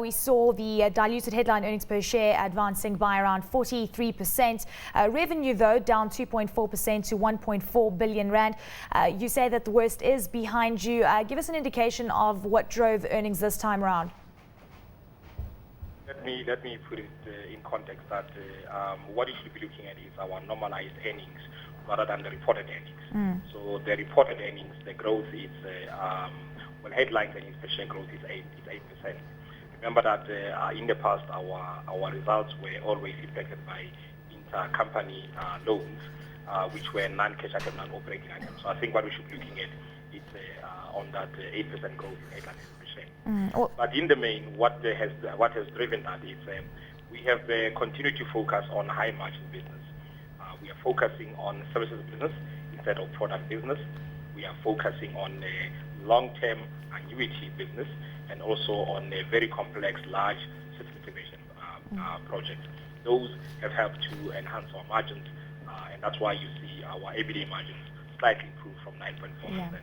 we saw the diluted headline earnings per share advancing by around 43%. Revenue, though, down 2.4% to 1.4 billion rand. You say that the worst is behind you. Give us an indication of what drove earnings this time around. Let me put it in context that what you should be looking at is our normalized earnings rather than the reported earnings. So the reported earnings, the growth is, headline earnings per share growth is 8%. Remember that in the past our results were always impacted by intercompany loans, which were non-cash items, non-operating items. So I think what we should be looking at is on that 8% growth in headline earnings per share. But in the main, what has driven that is we have continued to focus on high margin business. We are focusing on services business instead of product business. We are focusing on long-term annuity business and also on a very complex, large system integration projects. Those have helped to enhance our margins, and that's why you see our EBITDA margins slightly improved from 9.4% to 9.4%.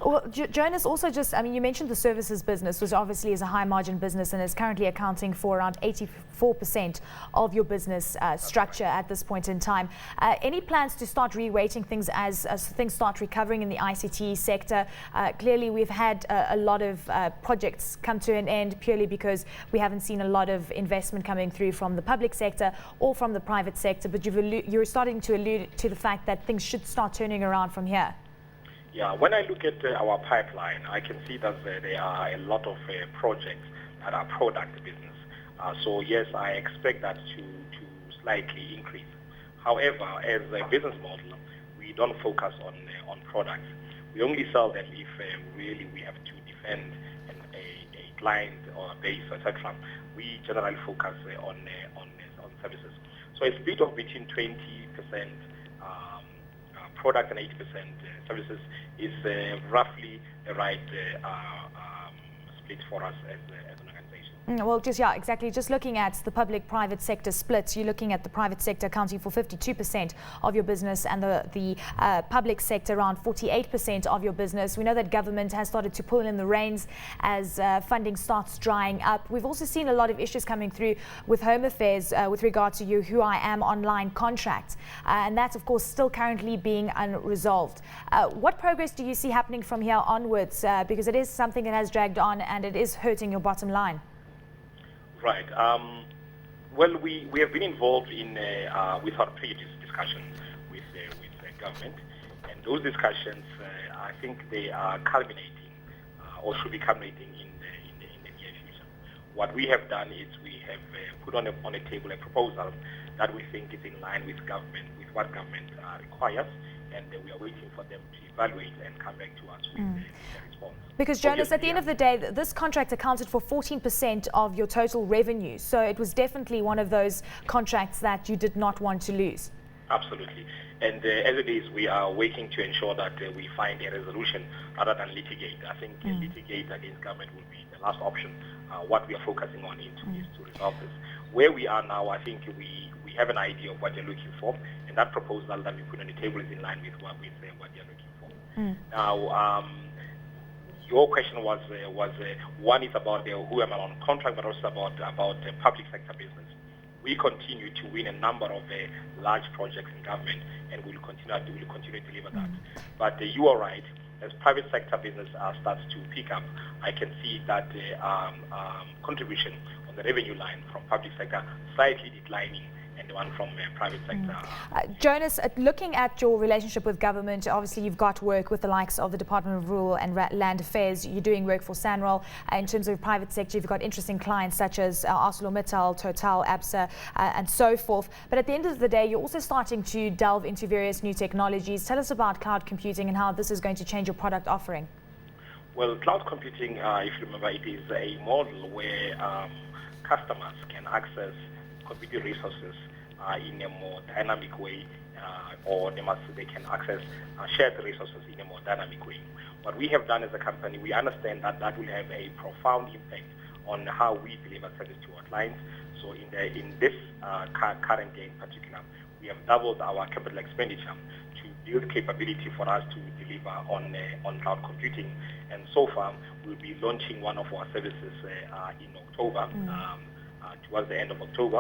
Well, Jonas, also just, you mentioned the services business, which obviously is a high margin business and is currently accounting for around 84% of your business structure at this point in time. Any plans to start reweighting things as things start recovering in the ICT sector? Clearly, we've had a lot of projects come to an end purely because we haven't seen a lot of investment coming through from the public sector or from the private sector, but you're starting to allude to the fact that things should start turning around from here. Yeah, when I look at our pipeline, I can see that there are a lot of projects that are product business. So yes, I expect that to slightly increase. However, as a business model, we don't focus on products. We only sell them if really we have to defend a client or a base, etc. We generally focus on services. So a split of between 20% product and 80% services is roughly the right split for us as an organization. Well, exactly. Just looking at the public-private sector splits, you're looking at the private sector accounting for 52% of your business and the public sector around 48% of your business. We know that government has started to pull in the reins as funding starts drying up. We've also seen a lot of issues coming through with Home Affairs with regard to your Who I Am online contract. And that's, of course, still currently being unresolved. What progress do you see happening from here onwards? Because it is something that has dragged on and it is hurting your bottom line. Right. Well, we have been involved in with our previous discussions with government, and those discussions, I think they are culminating or should be culminating in the near future. What we have done is we have put on a table a proposal that we think is in line with government, with what government requires, and we are waiting for them to evaluate and come back to us with a response. Because, Jonas, at the end of the day, this contract accounted for 14% of your total revenue, so it was definitely one of those contracts that you did not want to lose. Absolutely. And as it is, we are waiting to ensure that we find a resolution rather than litigate. I think litigate against government will be the last option. What we are focusing on is to resolve this. Where we are now, I think we have an idea of what they're looking for, and that proposal that we put on the table is in line with what they're looking for. Now, your question was one is about the Who Am I on contract, but also about the public sector business. We continue to win a number of large projects in government, and we will continue to deliver that. But you are right. As private sector business starts to pick up, I can see that the contribution on the revenue line from public sector slightly declining, and the one from private sector. Jonas, looking at your relationship with government, obviously you've got work with the likes of the Department of Rural and Land Affairs. You're doing work for SANRAL. In terms of private sector, you've got interesting clients such as ArcelorMittal, Total, ABSA, and so forth. But at the end of the day, you're also starting to delve into various new technologies. Tell us about cloud computing and how this is going to change your product offering. Well, cloud computing, if you remember, it is a model where customers can access computing resources in a more dynamic way, or they can access shared resources in a more dynamic way. What we have done as a company, we understand that will have a profound impact on how we deliver service to our clients. So in this current year in particular, we have doubled our capital expenditure to build capability for us to deliver on cloud computing. And so far, we'll be launching one of our services in October, towards the end of October.